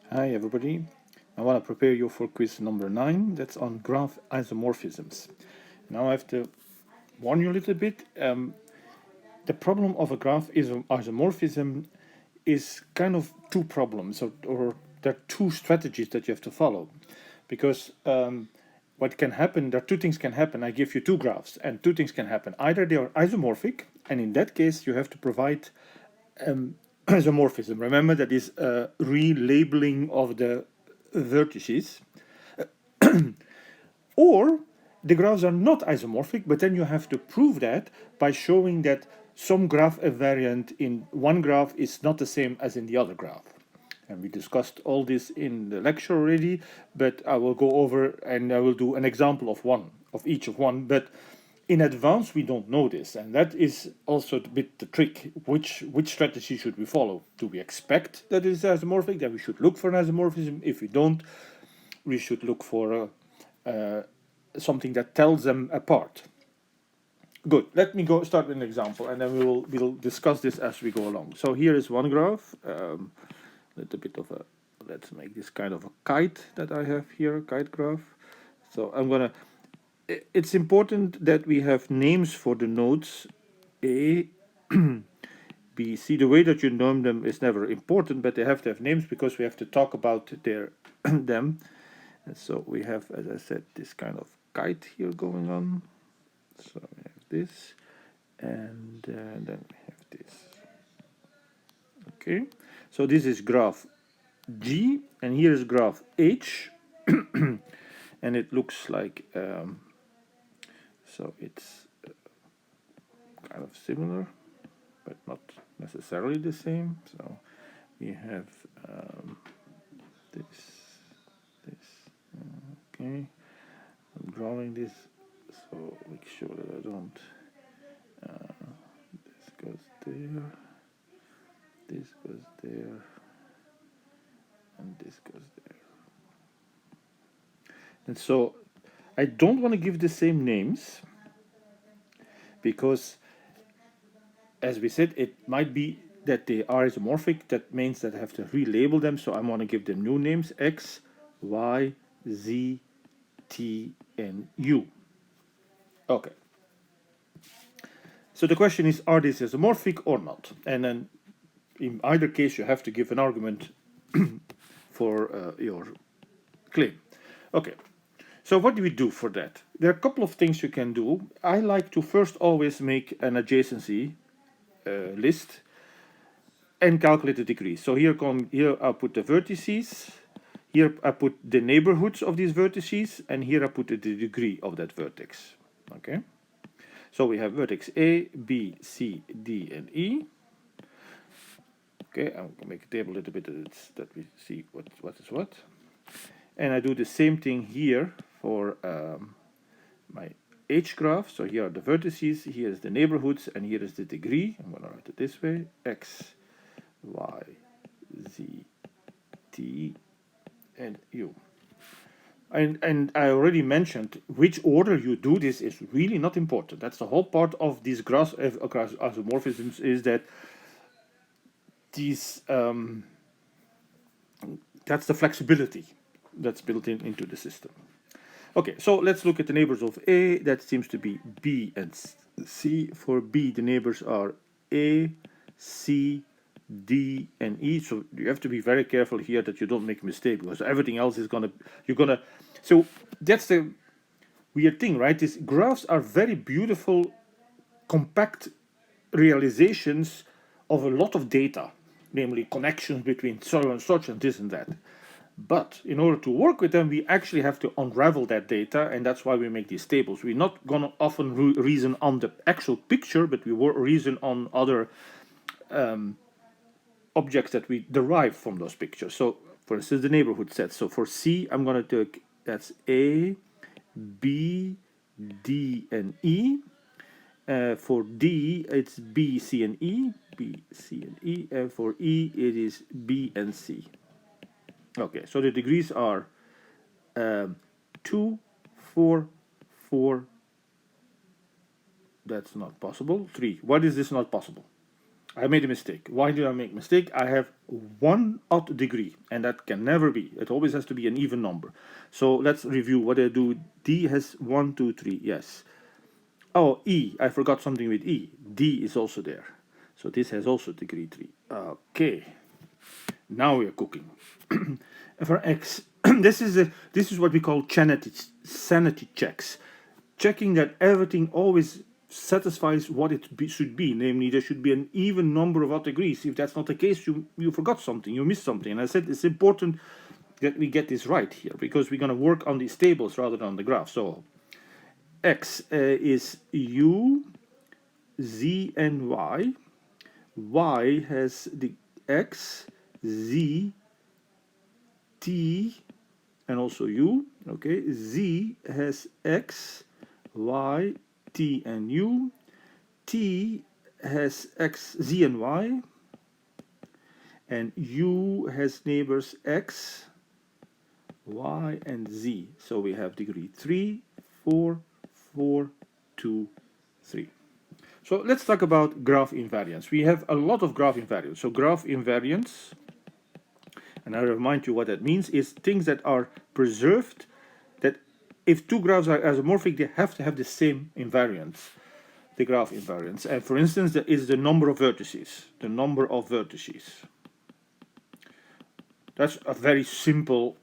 Hi everybody. I want to prepare you for quiz number 9. That's on graph isomorphisms. Now I have to warn you a little bit. The problem of a graph isomorphism is kind of two problems, or there are two strategies that you have to follow. Because what can happen, there are two things can happen. I give you two graphs, and two things can happen. Either they are isomorphic, and in that case, you have to provide isomorphism. Remember that is relabeling of the vertices. Or the graphs are not isomorphic, but then you have to prove that by showing that some graph invariant in one graph is not the same as in the other graph. And we discussed all this in the lecture already, but I will go over and I will do an example of one, of each of one. But in advance, we don't know this, and that is also a bit the trick. Which strategy should we follow? Do we expect that it is isomorphic? Then we should look for an isomorphism. If we don't, we should look for something that tells them apart. Good. Let me go start with an example, and then we'll discuss this as we go along. So here is one graph. Little bit of a, let's make this kind of a kite that I have here, kite graph. So I'm gonna. It's important that we have names for the nodes A, B, C. The way that you name them is never important, but they have to have names because we have to talk about their them. And so we have, as I said, this kind of kite here going on. So we have this, and then we have this. Okay, so this is graph G, and here is graph H, and it looks like, so it's kind of similar, but not necessarily the same. So we have this, okay. I'm drawing this, so make sure that I don't, this goes there, this goes there, and this goes there. And so I don't want to give the same names because, as we said, it might be that they are isomorphic. That means that I have to relabel them. So I want to give them new names: X, Y, Z, T, and U. Okay. So the question is, are these isomorphic or not? And then in either case, you have to give an argument for your claim. Okay. So what do we do for that? There are a couple of things you can do. I like to first always make an adjacency list and calculate the degree. So here I put the vertices, here I put the neighborhoods of these vertices, and here I put the degree of that vertex. Okay. So we have vertex A, B, C, D, and E. Okay, I'll make a table a little bit that we see what is what. And I do the same thing here for my H graph. So here are the vertices, here is the neighborhoods, and here is the degree. I'm going to write it this way: X, Y, Z, T, and U. And I already mentioned which order you do this is really not important. That's the whole part of these graph isomorphisms, is that these that's the flexibility that's built into the system. Okay, so let's look at the neighbors of A. That seems to be B and C. For B, the neighbors are A, C, D, and E. So you have to be very careful here that you don't make a mistake, because everything else is so that's the weird thing, right? These graphs are very beautiful, compact realizations of a lot of data, namely connections between so and such and this and that. But in order to work with them, we actually have to unravel that data, and that's why we make these tables. We're not going to often reason on the actual picture, but we reason on other objects that we derive from those pictures. So, for instance, the neighborhood set. So for C, I'm going to take, that's A, B, D, and E. For D, it's B, C, and E. B, C, and E. And for E, it is B and C. Okay, so the degrees are 2, 4, 4. That's not possible. 3. What is this not possible? I made a mistake. Why did I make a mistake? I have one odd degree, and that can never be. It always has to be an even number. So let's review what I do. D has 1, 2, 3, yes. Oh, E, I forgot something with E. D is also there. So this has also degree 3. Okay, now we are cooking. For X, this is what we call sanity checks, checking that everything always satisfies what it should be. Namely, there should be an even number of odd degrees. If that's not the case, you forgot something, you missed something. And I said it's important that we get this right here, because we're going to work on these tables rather than on the graph. So X is U, Z, and Y. Y has the X, Z, T, and also U. Okay, Z has X, Y, T, and U. T has X, Z, and Y. And U has neighbors X, Y, and Z. So we have degree 3, 4, 4, 2, 3. So let's talk about graph invariance. We have a lot of graph invariance. So graph invariance, and I remind you what that means, is things that are preserved, that if two graphs are isomorphic, they have to have the same invariance, the graph invariance. And for instance, there is the number of vertices, the number of vertices. That's a very simple,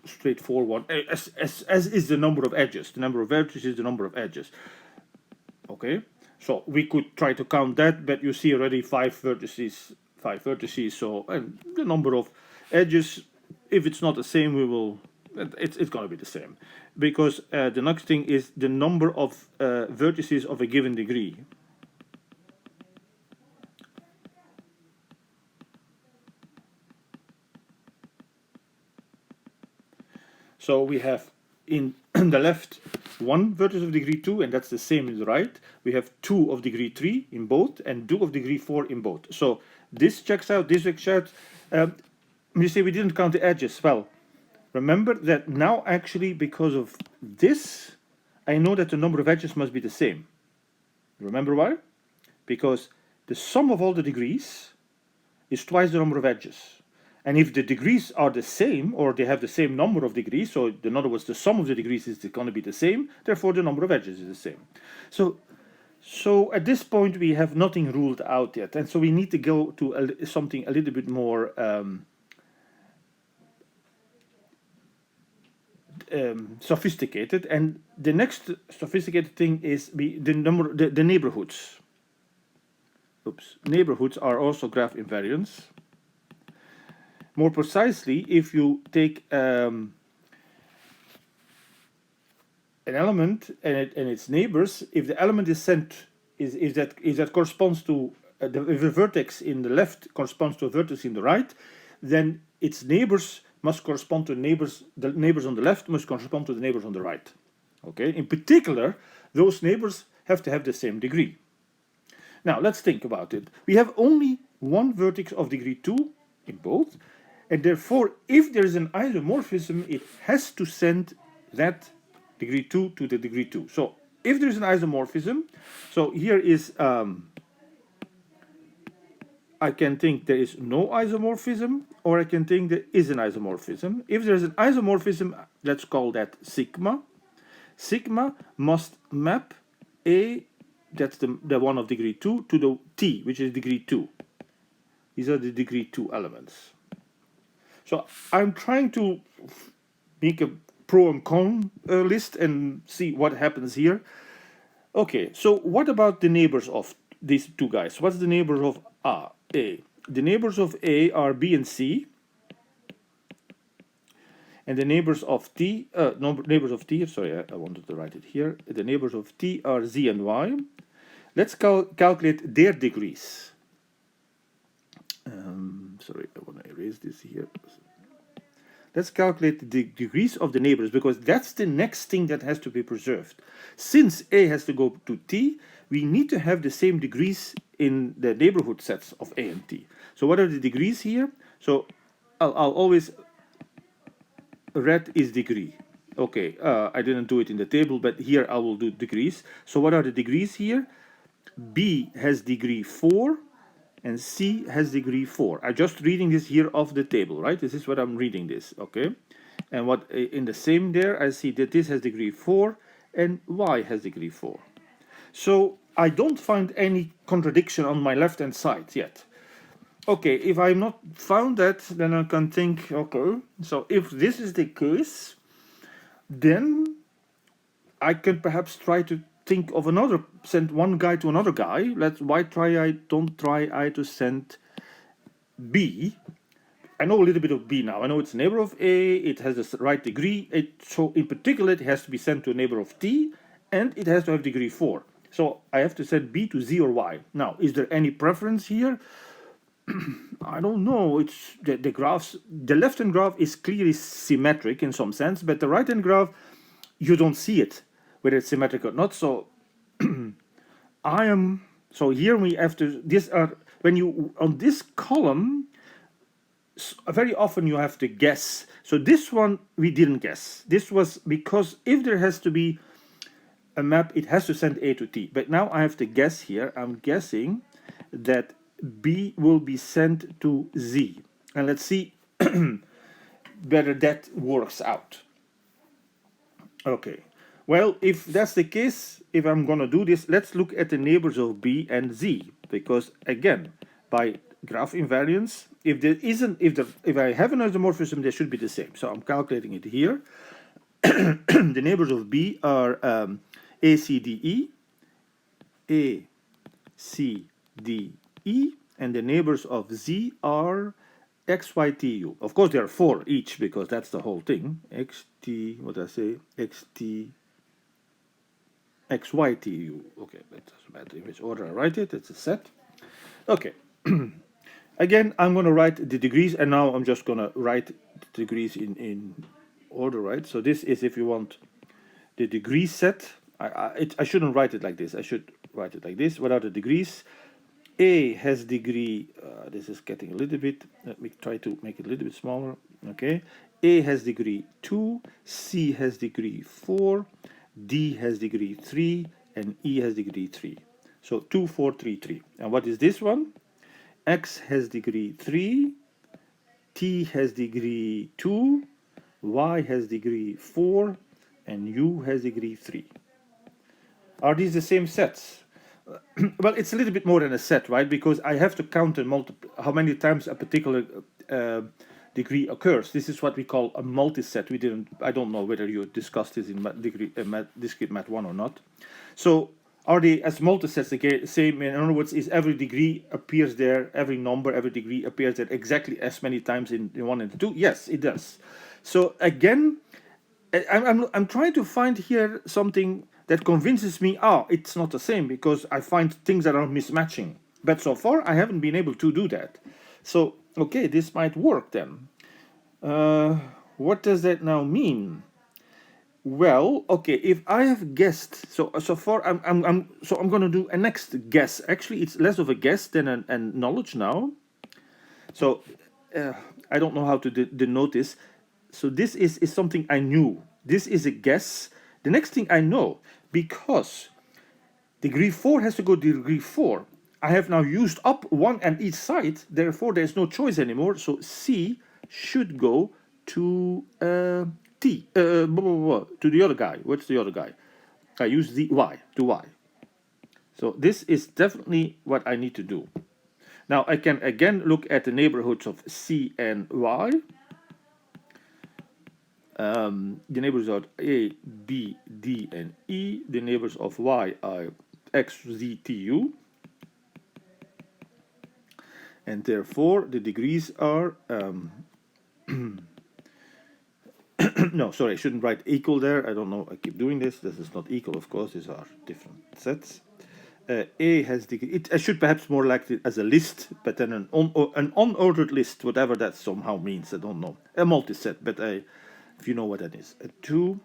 straightforward, as is the number of edges. The number of vertices, the number of edges. Okay, so we could try to count that, but you see already 5 vertices. So, and the number of edges, if it's not the same, it's going to be the same, because the next thing is the number of vertices of a given degree. So we have in the left 1 vertex of degree 2, and that's the same in the right. We have 2 of degree 3 in both, and 2 of degree 4 in both. So this checks out, this checks out. You say we didn't count the edges. Well, remember that now actually, because of this, I know that the number of edges must be the same. Remember why? Because the sum of all the degrees is twice the number of edges. And if the degrees are the same, or they have the same number of degrees, so in other words, the sum of the degrees is going to be the same, therefore the number of edges is the same. So at this point, we have nothing ruled out yet. And so we need to go to something a little bit more sophisticated. And the next sophisticated thing is the neighborhoods. Oops, neighborhoods are also graph invariants. More precisely, if you take an element and its neighbors, if the element is sent, is that corresponds to if a vertex in the left corresponds to a vertex in the right, then its neighbors must correspond to neighbors. The neighbors on the left must correspond to the neighbors on the right. Okay. In particular, those neighbors have to have the same degree. Now let's think about it. We have only 1 vertex of degree 2 in both. And therefore, if there is an isomorphism, it has to send that degree 2 to the degree 2. So if there is an isomorphism, so here is, I can think there is no isomorphism, or I can think there is an isomorphism. If there is an isomorphism, let's call that sigma. Sigma must map A, that's the one of degree 2, to the T, which is degree 2. These are the degree 2 elements. So I'm trying to make a pro and con list and see what happens here. Okay, so what about the neighbors of these two guys? What's the neighbors of A? The neighbors of A are B and C. And the neighbors of T, sorry, I wanted to write it here. The neighbors of T are Z and Y. Let's calculate their degrees. Sorry, I want to erase this here. Let's calculate the degrees of the neighbors, because that's the next thing that has to be preserved. Since A has to go to T, we need to have the same degrees in the neighborhood sets of A and T. So what are the degrees here? So I'll always, red is degree. Okay, I didn't do it in the table, but here I will do degrees. So what are the degrees here? B has degree 4, and C has degree 4. I'm just reading this here off the table, right? This is what I'm reading this, okay? And what in the same there, I see that this has degree 4 and Y has degree 4. So I don't find any contradiction on my left-hand side yet. Okay, if I've not found that, then I can think, okay, so if this is the case, then I can perhaps try to think of another, send one guy to another guy. Don't try I to send B. I know a little bit of B now. I know it's a neighbor of A, it has the right degree, so in particular it has to be sent to a neighbor of T, and it has to have degree 4. So I have to send B to Z or Y. Now, is there any preference here? I don't know. It's the graphs. The left-hand graph is clearly symmetric in some sense, but the right-hand graph, you don't see it, whether it's symmetric or not. So so here we have to, these are, when you, on this column, very often you have to guess. So this one, we didn't guess. This was because if there has to be a map, it has to send A to T. But now I have to guess here. I'm guessing that B will be sent to Z. And let's see whether that works out. Okay. Well, if that's the case, if I'm going to do this, let's look at the neighbors of B and Z. Because again, by graph invariance, if I have an isomorphism, they should be the same. So I'm calculating it here. The neighbors of B are A, C, D, E, A, C, D, E, and the neighbors of Z are X, Y, T, U. Of course, there are 4 each because that's the whole thing. X, T, what did I say? X, T, X, Y, T, U. Okay, that doesn't matter in which order I write it. It's a set. Okay. Again, I'm going to write the degrees, and now I'm just going to write the degrees in order, right? So this is, if you want, the degree set. I shouldn't write it like this. I should write it like this. What are the degrees? A has degree, this is getting a little bit, let me try to make it a little bit smaller. Okay. A has degree 2, C has degree 4, D has degree 3, and E has degree 3. So 2, 4, 3, 3. And what is this one? X has degree 3, T has degree 2, Y has degree 4, and U has degree 3. Are these the same sets? Well, it's a little bit more than a set, right? Because I have to count and multiply how many times a particular degree occurs. This is what we call a multiset. I don't know whether you discussed this in discrete math 1 or not. So are they as multisets the same? In other words, is every degree appears there, every number, every degree appears there exactly as many times in 1 and 2? Yes, it does. So again, I'm trying to find here something that convinces me, it's not the same, because I find things that are mismatching. But so far, I haven't been able to do that. So, okay, this might work then. What does that now mean? Well, okay, if I have guessed, so far I'm going to do a next guess. Actually, it's less of a guess than a knowledge now. So I don't know how to denote this. So this is something I knew. This is a guess. The next thing I know, because degree 4 has to go to degree 4. I have now used up 1 on each side, therefore there's no choice anymore. So C should go to T, to the other guy. What's the other guy? I use the Y to Y. So this is definitely what I need to do. Now I can again look at the neighborhoods of C and Y. The neighbors are A, B, D, and E. The neighbors of Y are X, Z, T, U. And therefore, the degrees are... no, sorry, I shouldn't write equal there. I don't know. I keep doing this. This is not equal, of course. These are different sets. A has degree. I should perhaps more like it as a list, but then an unordered list, whatever that somehow means. I don't know. A multiset, but if you know what that is. 2,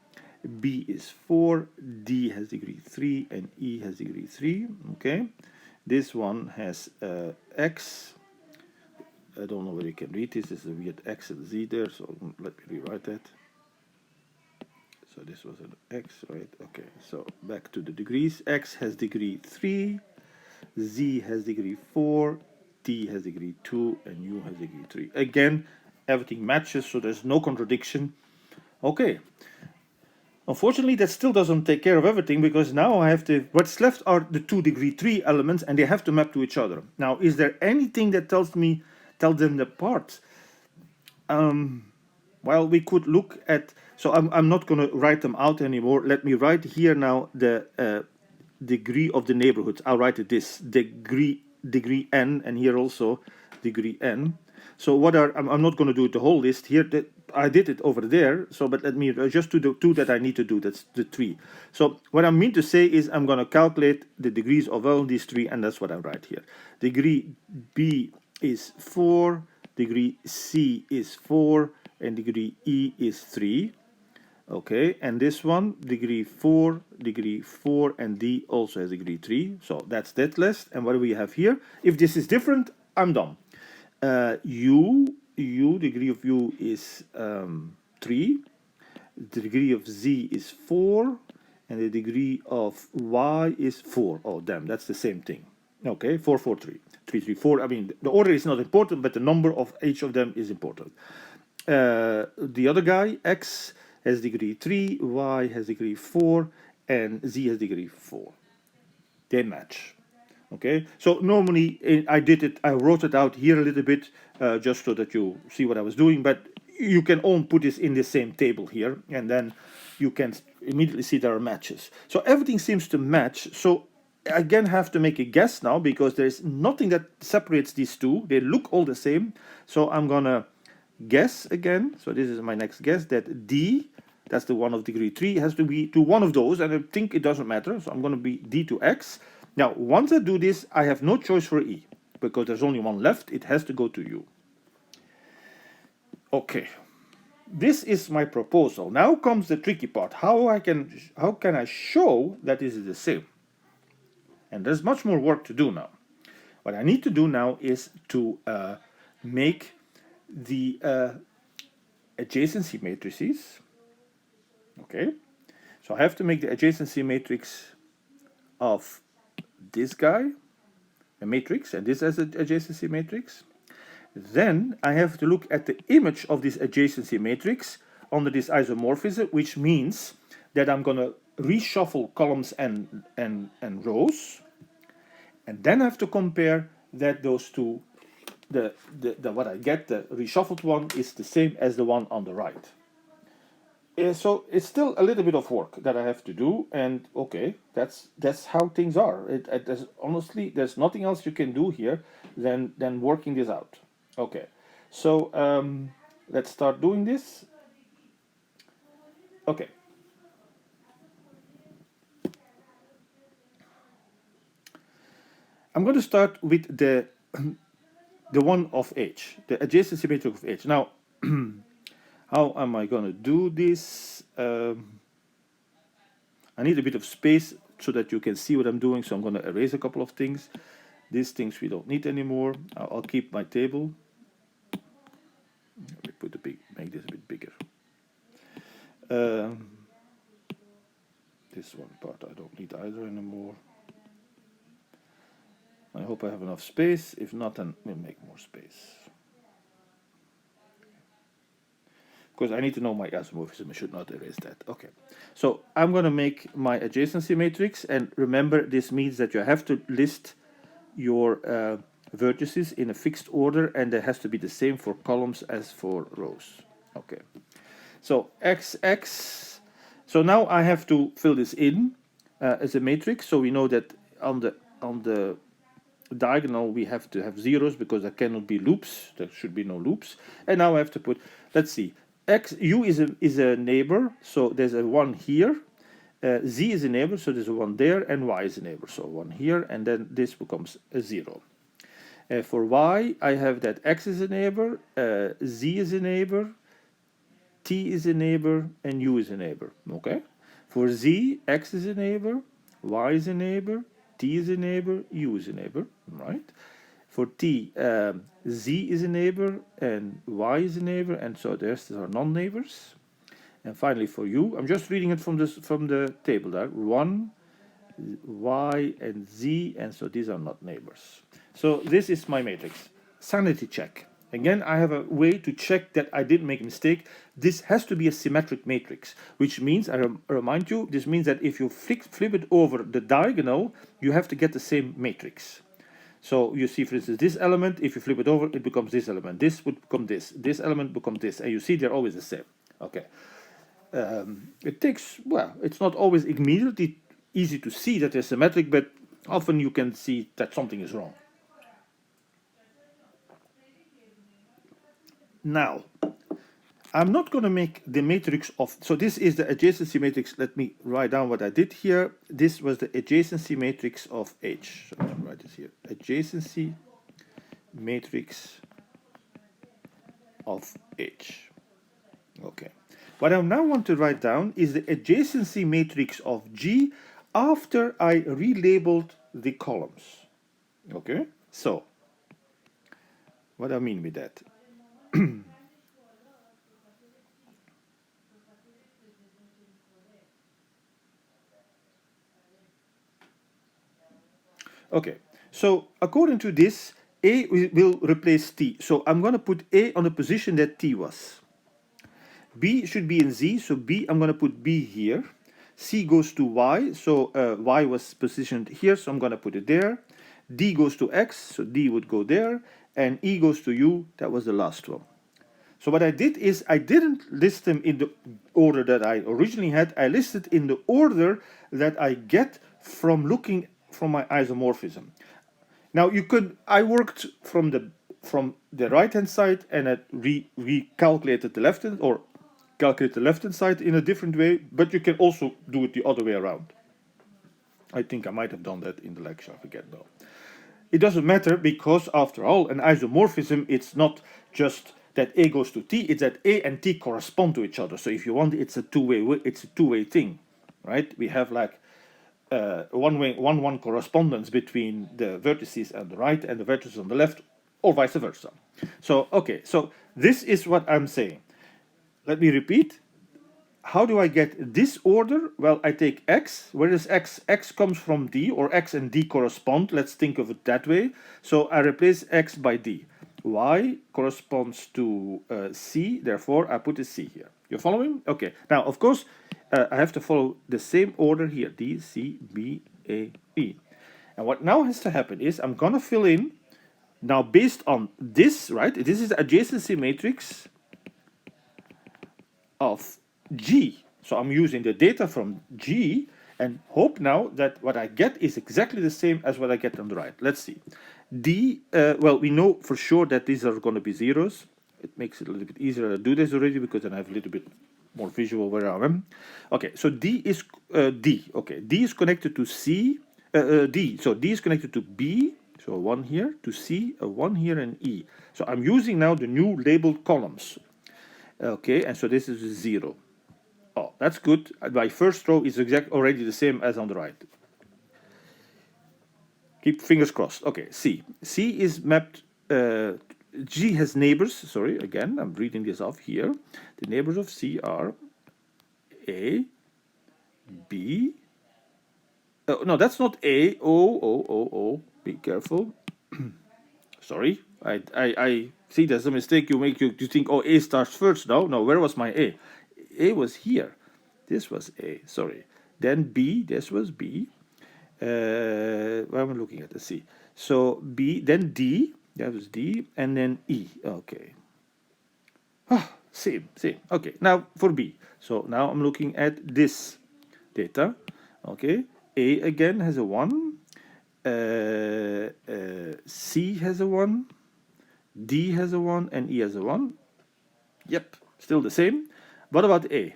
B is 4, D has degree 3, and E has degree 3. Okay. This one has X. I don't know whether you can read this. There's a weird X and Z there, so let me rewrite that. So this was an X, right? Okay, so back to the degrees. X has degree 3, Z has degree 4, T has degree 2, and U has degree 3. Again, everything matches, so there's no contradiction. Okay. Unfortunately, that still doesn't take care of everything, because now I have to, what's left are the 2 degree 3 elements, and they have to map to each other. Now, is there anything that tells them apart? Well, we could look at, so I'm not going to write them out anymore. Let me write here now the degree of the neighborhoods. I'll write it this, degree n, and here also degree n. So what are, I'm not going to do the whole list here. I did it over there. So, but let me just do the 2 that I need to do. That's the 3. So what I mean to say is I'm going to calculate the degrees of all these 3, and that's what I write here. Degree B is 4, degree C is 4, and degree E is 3. Okay, and this one, degree 4, and D also has degree 3. So that's that list. And what do we have here? If this is different, I'm done. Degree of U is 3. The degree of Z is 4. And the degree of Y is 4. Oh, damn, that's the same thing. Okay, 4, 4, 3. 3, 3, 4. I mean, the order is not important, but the number of each of them is important. The other guy, X, has degree 3, Y has degree 4, and Z has degree 4. They match. Okay, so normally I wrote it out here a little bit, just so that you see what I was doing, but you can all put this in the same table here, and then you can immediately see there are matches. So everything seems to match. So I again have to make a guess now, because there's nothing that separates these two. They look all the same. So I'm gonna guess again. So this is my next guess, that D, that's the one of degree 3, has to be to one of those, and I think it doesn't matter. So I'm gonna be D to X. Now, once I do this, I have no choice for E, because there's only one left. It has to go to U. Okay, this is my proposal. Now comes the tricky part. How can I show that this is the same? And there's much more work to do now. What I need to do now is to make the adjacency matrices. Okay, so I have to make the adjacency matrix of this guy, a matrix, and this as an adjacency matrix. Then I have to look at the image of this adjacency matrix under this isomorphism, which means that I'm going to reshuffle columns and rows, and then I have to compare that those two, what I get, the reshuffled one, is the same as the one on the right. So it's still a little bit of work that I have to do, and okay, that's how things are. Honestly, there's nothing else you can do here than working this out. Okay, so let's start doing this. Okay. I'm going to start with the one of H, the adjacency matrix of H. Now, how am I going to do this? I need a bit of space so that you can see what I'm doing, so I'm going to erase a couple of things. These things we don't need anymore. I'll keep my table. Let me make this a bit bigger. This one part I don't need either anymore. I hope I have enough space. If not, then we'll make more space. Because I need to know my isomorphism. I should not erase that. Okay. So I'm going to make my adjacency matrix. And remember, this means that you have to list your vertices in a fixed order. And it has to be the same for columns as for rows. Okay. So XX. So now I have to fill this in as a matrix. So we know that on the diagonal we have to have zeros, because there cannot be loops. There should be no loops. And now I have to put, let's see, U is a neighbor, so there's a 1 here. Z is a neighbor, so there's a 1 there, and Y is a neighbor, so 1 here, and then this becomes a 0. For Y, I have that X is a neighbor, Z is a neighbor, T is a neighbor, and U is a neighbor. Okay. For Z, X is a neighbor, Y is a neighbor, T is a neighbor, U is a neighbor, right? For T, Z is a neighbor and Y is a neighbor, and so the rest are non-neighbors. And finally for U, I'm just reading it from the table there, 1, Y and Z, and so these are not neighbors. So this is my matrix. Sanity check. Again, I have a way to check that I didn't make a mistake. This has to be a symmetric matrix, which means, I remind you, this means that if you flip it over the diagonal, you have to get the same matrix. So you see, for instance, this element, if you flip it over, it becomes this element. This would become this element becomes this. And you see they're always the same. Okay. It takes, well, it's not always immediately easy to see that they're symmetric, but often you can see that something is wrong. Now, I'm not going to make the matrix of, so this is the adjacency matrix. Let me write down what I did here. This was the adjacency matrix of H. So I'll write this here. Adjacency matrix of H. Okay. What I now want to write down is the adjacency matrix of G after I relabeled the columns. Okay. So, what do I mean with that? Okay, so according to this, A will replace T. So I'm going to put A on the position that T was. B should be in Z, so B, I'm going to put B here. C goes to Y, so Y was positioned here, so I'm going to put it there. D goes to X, so D would go there. And E goes to U, that was the last one. So what I did is I didn't list them in the order that I originally had. I listed in the order that I get from looking from my isomorphism. Now you could, I worked from the right hand side and I recalculated the left hand, or calculate the left hand side in a different way, but you can also do it the other way around. I think I might have done that in the lecture, I forget though. It doesn't matter, because after all, an isomorphism, it's not just that A goes to T, it's that A and T correspond to each other. So if you want, it's a two-way thing, right? We have like one correspondence between the vertices on the right and the vertices on the left, or vice versa. So, okay, so this is what I'm saying. Let me repeat. How do I get this order? Well, I take X. Where is X? X comes from D, or X and D correspond. Let's think of it that way. So I replace X by D. Y corresponds to C, therefore I put a C here. You following? Okay. Now, of course, I have to follow the same order here. D, C, B, A, E. And what now has to happen is I'm going to fill in, now based on this, right? This is the adjacency matrix of G. So I'm using the data from G and hope now that what I get is exactly the same as what I get on the right. Let's see. D, well, we know for sure that these are going to be zeros. It makes it a little bit easier to do this already because then I have a little bit more visual where I am. Okay, so D is D. Okay, D is connected to C. D. So D is connected to B. So a 1 here, to C, a 1 here, and E. So I'm using now the new labeled columns. Okay, and so this is a 0. Oh, that's good. My first row is already the same as on the right. Keep fingers crossed. Okay, C. C is mapped, G has neighbors. Sorry, again, I'm reading this off here. The neighbors of C are A, B. No, that's not A. O. Be careful. Sorry, I see there's a mistake you make. You think, oh, A starts first. No, where was my A? A was here. This was A, sorry. Then B, this was B. What am I looking at? Let's see. So B, then D, that was D, and then E. Okay. Ah, same. Okay, now for B. So now I'm looking at this data. Okay, A again has a 1. C has a 1. D has a 1, and E has a 1. Yep, still the same. What about A?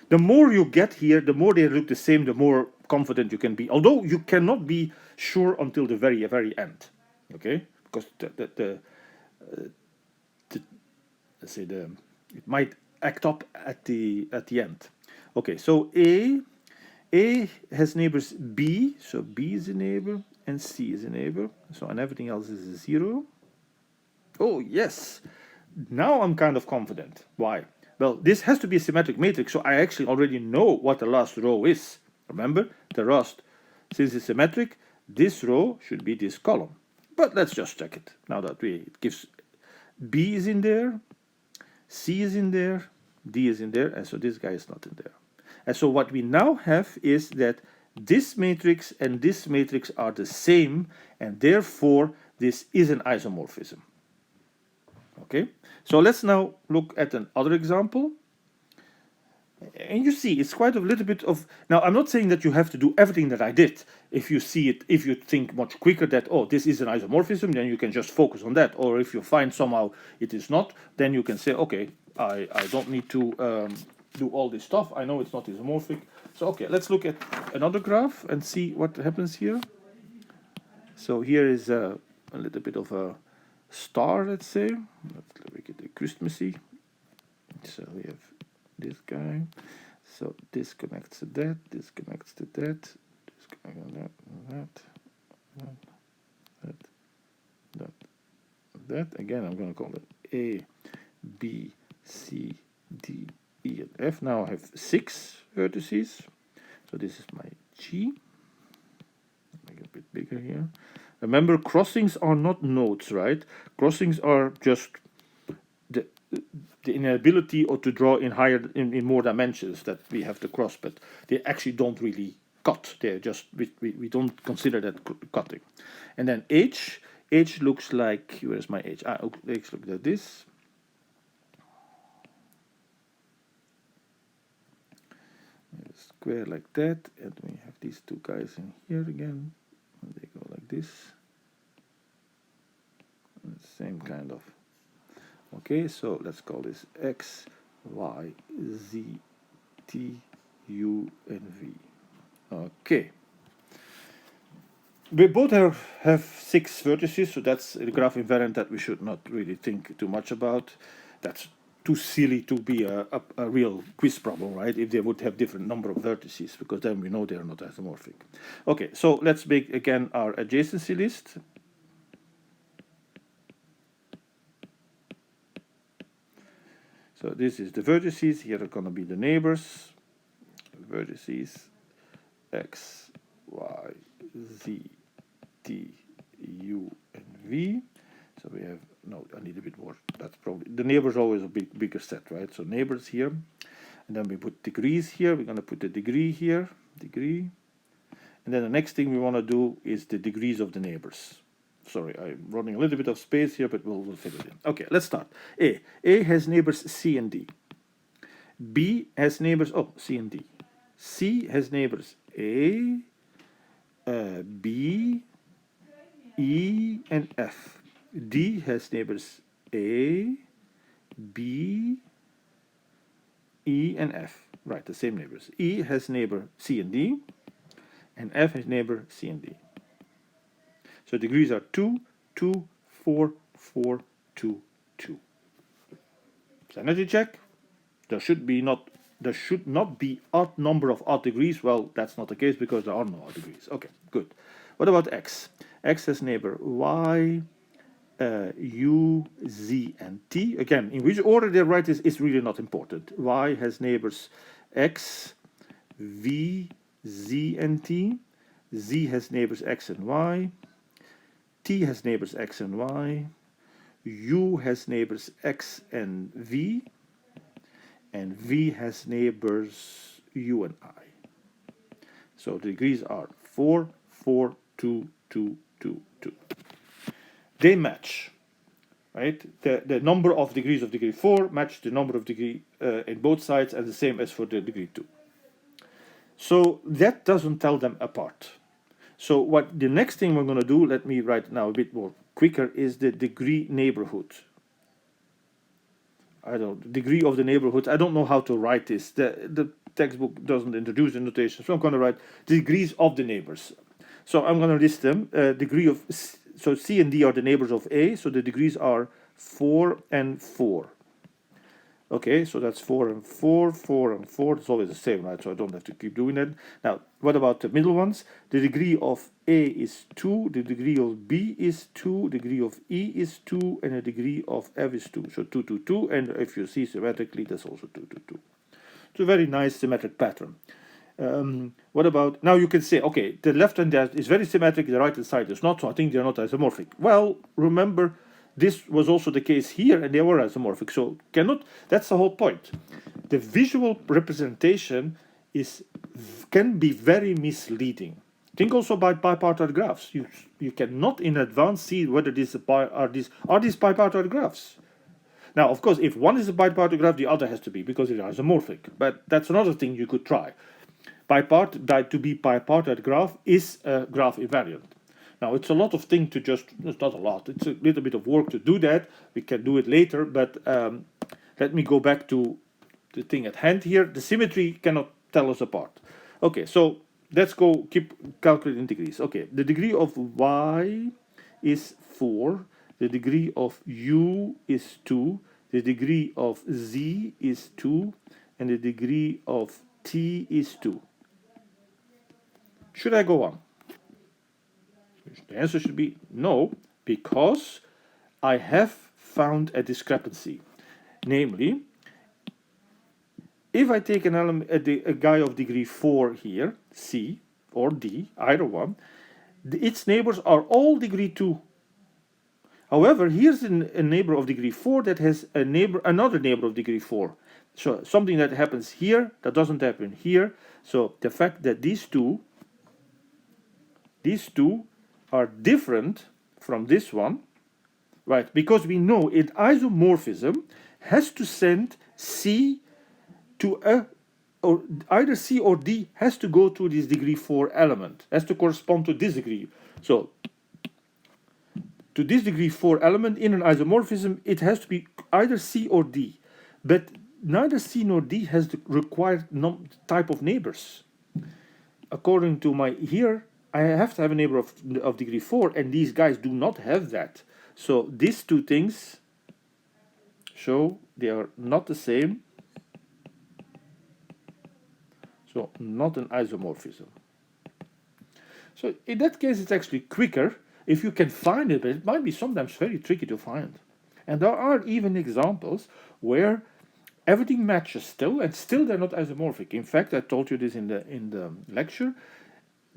The more you get here, the more they look the same, the more confident you can be. Although you cannot be sure until the very end, okay? Because let's say it might act up at the end. Okay, so A has neighbors B, so B is a neighbor, and C is a neighbor. So and everything else is a 0. Oh yes, now I'm kind of confident. Why? Well, this has to be a symmetric matrix, so I actually already know what the last row is. Remember, since it's symmetric, this row should be this column. But let's just check it. Now that it gives B is in there, C is in there, D is in there, and so this guy is not in there. And so what we now have is that this matrix and this matrix are the same, and therefore this is an isomorphism. Okay, so let's now look at another example. And you see, it's quite a little bit of... Now, I'm not saying that you have to do everything that I did. If you see it, if you think much quicker that, oh, this is an isomorphism, then you can just focus on that. Or if you find somehow it is not, then you can say, okay, I don't need to do all this stuff. I know it's not isomorphic. So, okay, let's look at another graph and see what happens here. So here is a little bit of a star, let's say. Let's make it Christmassy. So we have this guy, so this connects to that, this connects to that, this connects to that. Again, I'm going to call it A, B, C, D, E, and F. Now I have 6 vertices, so this is my G. Make it a bit bigger here. Remember, crossings are not nodes, right? Crossings are just the inability or to draw in more dimensions that we have to cross, but they actually don't really cut. They're just we don't consider that cutting. And then H looks like, where's my H? H looks like this. Square like that, and we have these two guys in here again. And they go like this. Same kind of. Okay, so let's call this X, Y, Z, T, U, and V. Okay. We both have 6 vertices, so that's a graph invariant that we should not really think too much about. That's too silly to be a real quiz problem, right? If they would have different number of vertices, because then we know they are not isomorphic. Okay, so let's make again our adjacency list. So this is the vertices. Here are going to be the neighbors. Vertices X, Y, Z, T, U, and V. So we have, no, I need a bit more. That's probably, the neighbors always a bigger set, right? So neighbors here. And then we put degrees here. We're going to put the degree here, degree. And then the next thing we want to do is the degrees of the neighbors. Sorry, I'm running a little bit of space here, but we'll fit it in. Okay, let's start. A has neighbors C and D. B has neighbors, C and D. C has neighbors A, B, E, and F. D has neighbors A, B, E, and F. Right, the same neighbors. E has neighbor C and D, and F has neighbor C and D. So degrees are 2, 2, 4, 4, 2, 2. Sanity check. There should not be odd number of odd degrees. Well, that's not the case because there are no odd degrees. Okay, good. What about X? X has neighbor Y, U, Z, and T. Again, in which order they write this is really not important. Y has neighbors X, V, Z, and T. Z has neighbors X and Y. T has neighbors X and Y. U has neighbors X and V. And V has neighbors U and I. So the degrees are 4, 4, 2, 2, 2, 2. They match, right? The number of degrees of degree 4 match the number of degree in both sides, and the same as for the degree 2. So that doesn't tell them apart. So what the next thing we're going to do, let me write now a bit more quicker, is the degree neighborhood. Degree of the neighborhood. I don't know how to write this. The textbook doesn't introduce the notation, so I'm going to write degrees of the neighbors. So I'm going to list them. Degree of, so C and D are the neighbors of A, so the degrees are 4 and 4. Okay, so that's 4 and 4, 4 and 4. It's always the same, right? So I don't have to keep doing that. Now, what about the middle ones? The degree of A is 2, the degree of B is 2, the degree of E is 2, and the degree of F is 2. So 2, 2, 2, and if you see symmetrically, that's also 2, 2, 2. It's a very nice symmetric pattern. What about, now you can say, okay, the left hand is very symmetric, the right hand side is not, so I think they're not isomorphic. Well, remember, this was also the case here, and they were isomorphic, so that's the whole point. The visual representation can be very misleading. Think also about bipartite graphs. You cannot in advance see whether are these bipartite graphs. Now, of course, if one is a bipartite graph, the other has to be, because it is isomorphic. But that's another thing you could try. To be bipartite graph is a graph invariant. Now, it's a lot of things to just, it's not a lot, it's a little bit of work to do that. We can do it later, but let me go back to the thing at hand here. The symmetry cannot tell us apart. Okay, so let's go keep calculating degrees. Okay, the degree of y is 4, the degree of u is 2, the degree of z is 2, and the degree of t is 2. Should I go on? The answer should be no, because I have found a discrepancy. Namely, if I take an element, a guy of degree 4 here, C or D, either one, its neighbors are all degree 2. However, here's a neighbor of degree 4 that has another neighbor of degree 4. So something that happens here that doesn't happen here. So the fact that these two are different from this one, right? Because we know an isomorphism has to send C to or either C or D has to go to this degree 4 element, has to correspond to this degree. So to this degree 4 element in an isomorphism, it has to be either C or D. But neither C nor D has the required type of neighbors. According to my here, I have to have a neighbor of degree 4, and these guys do not have that. So these two things show they are not the same. So not an isomorphism. So in that case, it's actually quicker if you can find it, but it might be sometimes very tricky to find. And there are even examples where everything matches still, and still they're not isomorphic. In fact, I told you this in the lecture.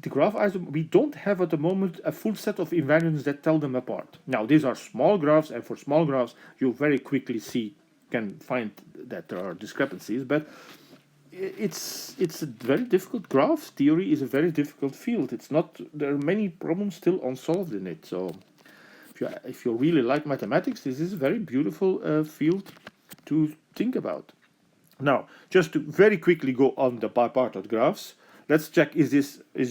The graph we don't have at the moment a full set of invariants that tell them apart. Now, these are small graphs, and for small graphs, you very quickly can find that there are discrepancies, but it's a very difficult graph. Theory is a very difficult field. It's not, there are many problems still unsolved in it. So if you really like mathematics, this is a very beautiful field to think about. Now, just to very quickly go on the bipartite graphs, let's check, is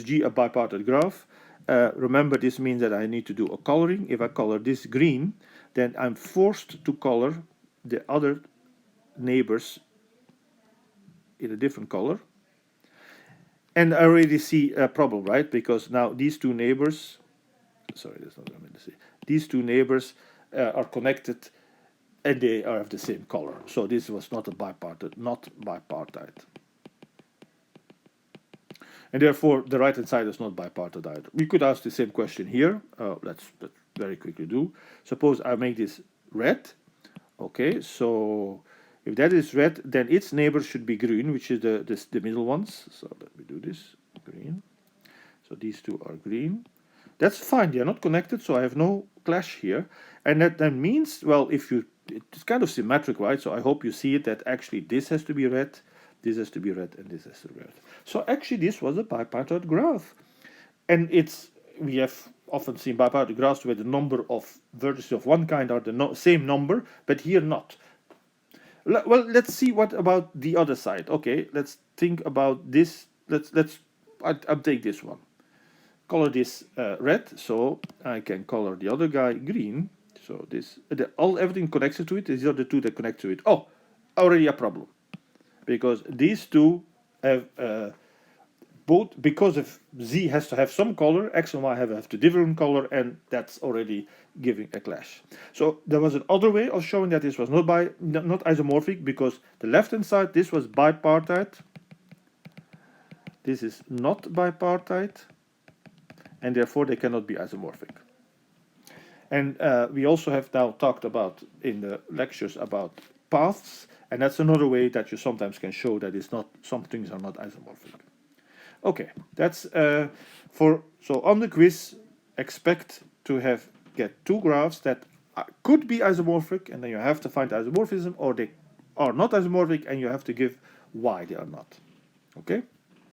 G a bipartite graph? Remember, this means that I need to do a coloring. If I color this green, then I'm forced to color the other neighbors in a different color. And I already see a problem, right? Because now these two neighbors, sorry, that's not what I meant to say. These two neighbors are connected, and they are of the same color. So this was not bipartite. And therefore, the right-hand side is not bipartite either. We could ask the same question here. Let's very quickly do. Suppose I make this red. Okay, so if that is red, then its neighbor should be green, which is the middle ones. So let me do this, green. So these two are green. That's fine, they are not connected, so I have no clash here. And that then means, well, it's kind of symmetric, right? So I hope you see it, that actually this has to be red, this has to be red, and this has to be red. So actually this was a bipartite graph. And we have often seen bipartite graphs where the number of vertices of one kind are the same number, but here not. Well, let's see what about the other side. Okay, let's think about this. I'll take this one. Color this red, so I can color the other guy green. So everything connects to it. These are the two that connect to it. Oh, already a problem, because these two have both, because of Z has to have some color, X and Y have to different color, and that's already giving a clash. So there was another way of showing that this was not isomorphic, because the left-hand side, this was bipartite. This is not bipartite, and therefore they cannot be isomorphic. And we also have now talked about in the lectures about paths, and that's another way that you sometimes can show that some things are not isomorphic. Okay, that's so on the quiz, expect to get two graphs that could be isomorphic, and then you have to find isomorphism, or they are not isomorphic, and you have to give why they are not. Okay.